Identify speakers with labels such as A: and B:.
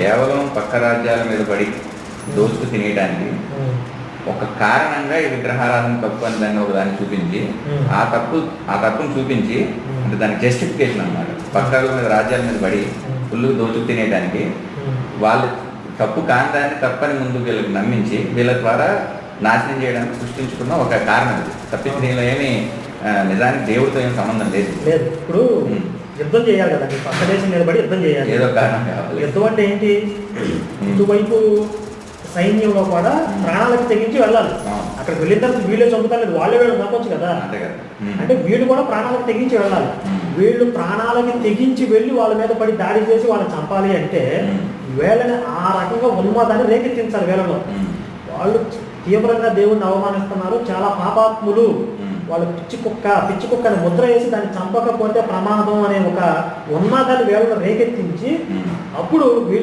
A: కేవలం పక్క రాజ్యాల మీద పడి దోచుకు తినేయడానికి ఒక కారణంగా ఈ విగ్రహారాధన తప్పు అని దాన్ని ఒక దాన్ని చూపించి ఆ తప్పును చూపించి అంటే దానికి జస్టిఫికేషన్ అన్నమాట. పక్క మీద రాజ్యాల మీద పడి ఫుల్ దోచుకు తినేయడానికి వాళ్ళు తప్పు కాని దాన్ని తప్పని ముందు వీళ్ళకి నమ్మించి వీళ్ళ ద్వారా నాశనం చేయడానికి సృష్టించుకున్న ఒక కారణం ఇది. తప్పించి దీనిలో ఏమి నిజానికి దేవుడితో ఏం సంబంధం లేదు.
B: ఇప్పుడు యుద్ధం చేయాలి కదా, పక్క దేశం నిలబడి యుద్ధం చేయాలి,
A: ఏదో కారణం కావాలి.
B: యుద్ధం అంటే ఏంటి? ఇటువైపు సైన్యంలో కూడా ప్రాణాలకు తెగించి వెళ్ళాలి. అక్కడికి వెళ్ళిన తర్వాత వీళ్ళే చంపుతారు, వాళ్ళే వీళ్ళు చంపొచ్చు కదా. అంటే వీళ్ళు కూడా ప్రాణాలకు తెగించి వెళ్ళాలి. వీళ్ళు ప్రాణాలకి తెగించి వెళ్ళి వాళ్ళ మీద పడి దాడి చేసి వాళ్ళని చంపాలి అంటే వీళ్ళని ఆ రకంగా ఉన్మాదాన్ని రేకెత్తించాలి. వీళ్ళలో వాళ్ళు తీవ్రంగా దేవుడిని అవమానిస్తున్నారు, చాలా పాపాత్ములు, వాళ్ళు పిచ్చి కుక్కని ముద్ర వేసి దాన్ని చంపకపోతే ప్రమాదం అనే ఒక ఉన్మాదాన్ని వీళ్ళని రేకెత్తించి అప్పుడు వీళ్ళు